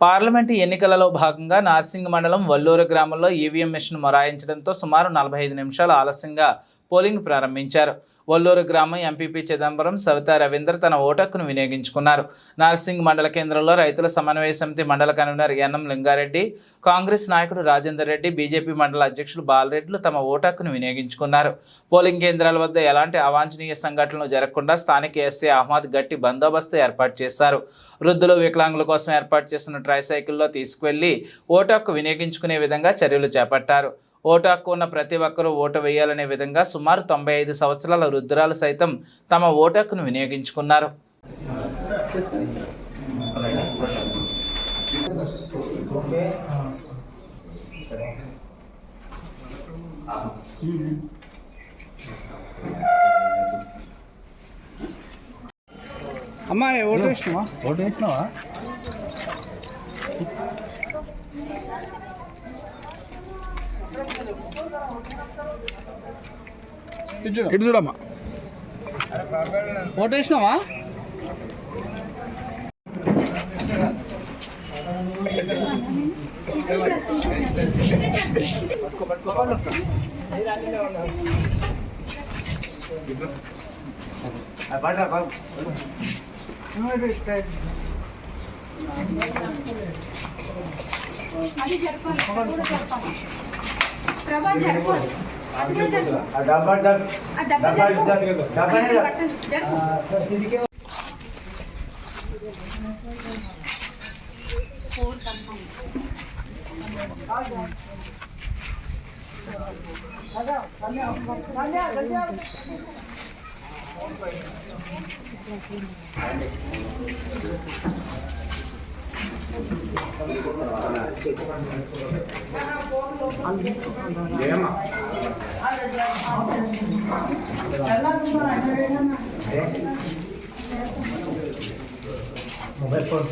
Parliament ఎన్నికలలో భాగంగా నార్సింగ్ మండలం వల్లూరు గ్రామంలో ఈవీఎం మిషన్ మొరాయించడంతో సుమారు 45 నిమిషాలు ఆలస్యంగా పోలింగ్ ప్రారంభించారు. వల్లూరు గ్రామం ఎంపీపీ చిదంబరం సవితా రవీందర్ తన ఓటు హక్కును వినియోగించుకున్నారు. నార్సింగ్ మండల కేంద్రంలో రైతుల సమన్వయ సమితి మండల కన్వీనర్ ఎన్ఎం లింగారెడ్డి, కాంగ్రెస్ నాయకుడు రాజేందర్ రెడ్డి, బీజేపీ మండల అధ్యక్షులు బాలరెడ్డిలు తమ ఓటు హక్కును వినియోగించుకున్నారు. పోలింగ్ కేంద్రాల వద్ద ఎలాంటి అవాంఛనీయ సంఘటనలు జరగకుండా స్థానిక ఎస్ఐ అహ్మద్ గట్టి బందోబస్తు ఏర్పాటు చేశారు. వృద్ధులు, వికలాంగుల కోసం ఏర్పాటు చేసిన ట్రైసైకిల్లో తీసుకువెళ్లి ఓటు హక్కు వినియోగించుకునే విధంగా చర్యలు చేపట్టారు. ఓటు హక్కు ఉన్న ప్రతి ఒక్కరూ ఓటు వేయాలనే విధంగా సుమారు 95 సంవత్సరాల వృద్ధురాలు సైతం తమ ఓటు హక్కును వినియోగించుకున్నారు. అమ్మాయి ఓటు వేసినావా? ఇటు చూడమ్మా, ఓటు వేసినావా? మొబైల్ ఫోన్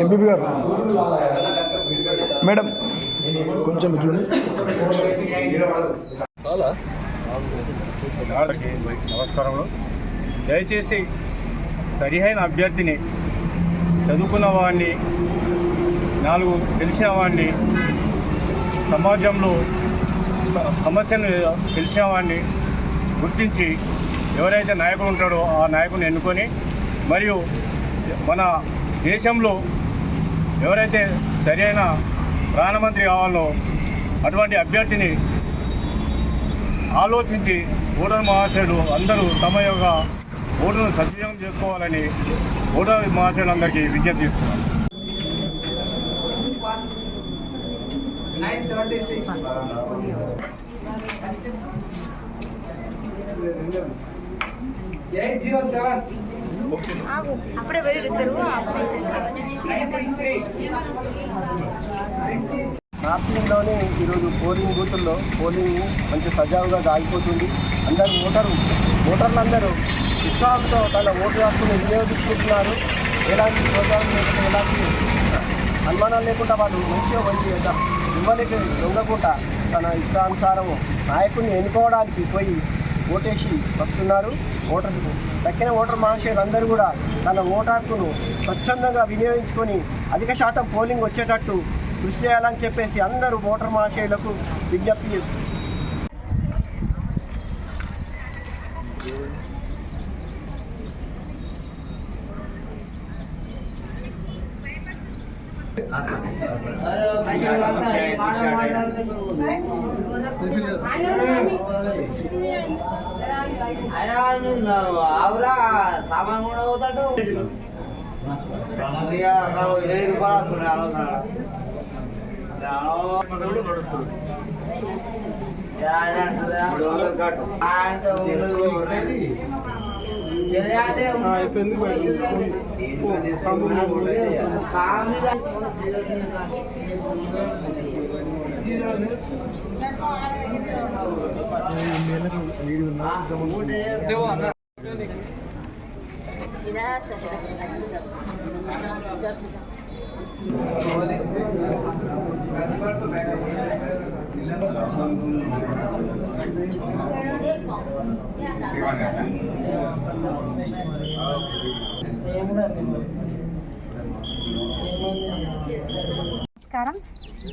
ఎంపీపీ గారు మేడం కొంచెం నమస్కారములు. దయచేసి సరిహైన అభ్యర్థిని, చదువుకున్న వాడిని, 4 తెలిసిన వాడిని, సమాజంలో సమస్యను తెలిసిన వాడిని గుర్తించి ఎవరైతే నాయకుడు ఉంటాడో ఆ నాయకుడిని ఎన్నుకొని, మరియు మన దేశంలో ఎవరైతే సరైన ప్రధానమంత్రి కావాలో అటువంటి అభ్యర్థిని ఆలోచించి ఓటర్ మహాశయులు అందరూ తమ యొక్క ఓటును సద్వినియోగం చేసుకోవాలని ఓటర్ మహాశయులందరికీ విజ్ఞప్తి చేస్తున్నాను. 976 807 అప్పుడే వేరుద్దరు నార్సింగ్లోని ఈరోజు పోలింగ్ బూతుల్లో పోలింగ్ మంచి సజావుగా సాగిపోతుంది. ఓటర్లందరూ ఉత్సాహంతో తన ఓటు హక్కును వినియోగించుకుంటున్నారు. ఎలాంటి ప్రోత్సాహం లేకుండా, ఎలాంటి అనుమానాలు లేకుండా వాళ్ళు మంచిగా ఇవ్వలేక ఉండకుండా తన ఇష్టానుసారము నాయకుడిని ఎన్నుకోవడానికి పోయి ఓటేసి వస్తున్నారు. దక్కిన ఓటర్ మహాశయులు అందరూ కూడా తన ఓటు హక్కును స్వచ్ఛందంగా వినియోగించుకొని అధిక శాతం పోలింగ్ వచ్చేటట్టు కృషి చేయాలని చెప్పేసి అందరూ ఓటర్ మహాశయులకు విజ్ఞప్తి చేస్తున్నారు. సామాన్ కూడా అవుతాడు. అయిపోయింది. నమస్కారం.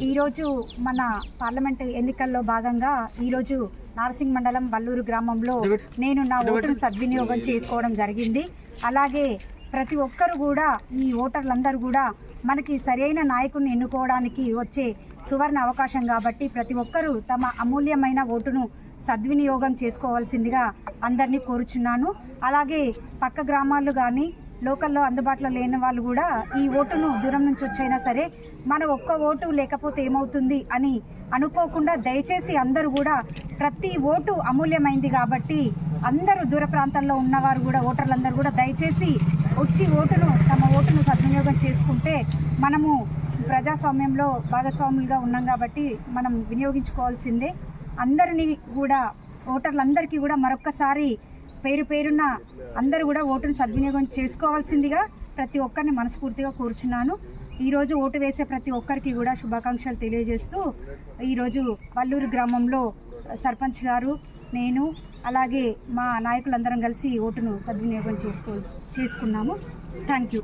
ఈరోజు మన పార్లమెంట్ ఎన్నికల్లో భాగంగా ఈరోజు నార్సింగ్ మండలం వల్లూరు గ్రామంలో నేను నా ఓటును సద్వినియోగం చేసుకోవడం జరిగింది. అలాగే ప్రతి ఒక్కరు కూడా ఈ ఓటర్లందరూ కూడా మనకి సరైన నాయకుడిని ఎన్నుకోవడానికి వచ్చే సువర్ణ అవకాశం కాబట్టి ప్రతి ఒక్కరూ తమ అమూల్యమైన ఓటును సద్వినియోగం చేసుకోవాల్సిందిగా అందరినీ కోరుచున్నాను. అలాగే పక్క గ్రామాలు కానీ లోకల్లో అందుబాటులో లేని వాళ్ళు కూడా ఈ ఓటును దూరం నుంచి వచ్చైనా సరే మన ఒక్క ఓటు లేకపోతే ఏమవుతుంది అని అనుకోకుండా దయచేసి అందరూ కూడా ప్రతి ఓటు అమూల్యమైంది కాబట్టి అందరూ దూర ప్రాంతాల్లో ఉన్నవారు కూడా ఓటర్లందరూ కూడా దయచేసి వచ్చి తమ ఓటును సద్వినియోగం చేసుకుంటే మనము ప్రజాస్వామ్యంలో భాగస్వాములుగా ఉన్నాం కాబట్టి మనం వినియోగించుకోవాల్సిందే. అందరినీ కూడా ఓటర్లందరికీ కూడా మరొక్కసారి పేరున అందరూ కూడా ఓటును సద్వినియోగం చేసుకోవాల్సిందిగా ప్రతి ఒక్కరిని మనస్ఫూర్తిగా కోరుచున్నాను. ఈరోజు ఓటు వేసే ప్రతి ఒక్కరికి కూడా శుభాకాంక్షలు తెలియజేస్తూ ఈరోజు వల్లూరు గ్రామంలో సర్పంచ్ గారు, నేను అలాగే మా నాయకులందరం కలిసి ఓటును సద్వినియోగం చేసుకున్నాము. Thank you.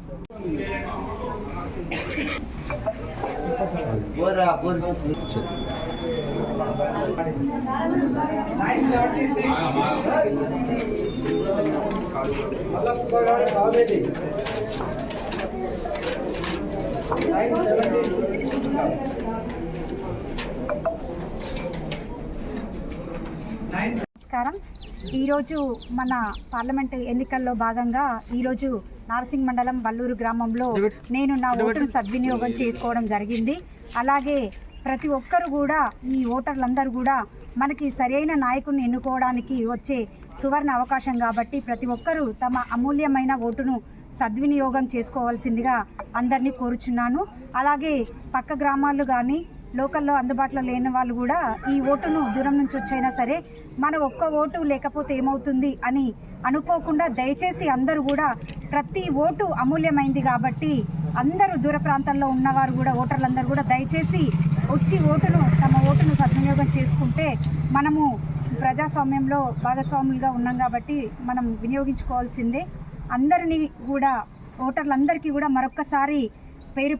నమస్కారం. ఈరోజు మన పార్లమెంట్ ఎన్నికల్లో భాగంగా ఈరోజు నార్సింగ్ మండలం వల్లూరు గ్రామంలో నేను నా ఓటును సద్వినియోగం చేసుకోవడం జరిగింది. అలాగే ప్రతి ఒక్కరు కూడా ఈ ఓటర్లందరూ కూడా మనకి సరైన నాయకుడిని ఎన్నుకోవడానికి వచ్చే సువర్ణ అవకాశం కాబట్టి ప్రతి ఒక్కరూ తమ అమూల్యమైన ఓటును సద్వినియోగం చేసుకోవాల్సిందిగా అందరినీ కోరుచున్నాను. అలాగే పక్క గ్రామాలు కానీ లోకల్లో అందుబాటులో లేని వాళ్ళు కూడా ఈ ఓటును దూరం నుంచి వచ్చైనా సరే మన ఒక్క ఓటు లేకపోతే ఏమవుతుంది అని అనుకోకుండా దయచేసి అందరూ కూడా ప్రతి ఓటు అమూల్యమైంది కాబట్టి అందరూ దూర ప్రాంతాల్లో ఉన్నవారు కూడా ఓటర్లందరూ కూడా దయచేసి వచ్చి తమ ఓటును సద్వినియోగం చేసుకుంటే మనము ప్రజాస్వామ్యంలో భాగస్వాములుగా ఉన్నాం కాబట్టి మనం వినియోగించుకోవాల్సిందే. అందరినీ కూడా ఓటర్లందరికీ కూడా మరొక్కసారి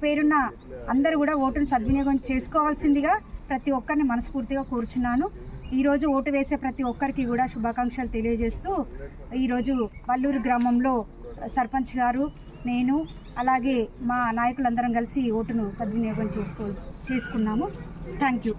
పేరున అందరూ కూడా ఓటును సద్వినియోగం చేసుకోవాల్సిందిగా ప్రతి ఒక్కరిని మనస్ఫూర్తిగా కోరుచున్నాను. ఈరోజు ఓటు వేసే ప్రతి ఒక్కరికి కూడా శుభాకాంక్షలు తెలియజేస్తూ ఈరోజు వల్లూరు గ్రామంలో సర్పంచ్ గారు, నేను అలాగే మా నాయకులందరం కలిసి ఓటును సద్వినియోగం చేసుకున్నాము. Thank you.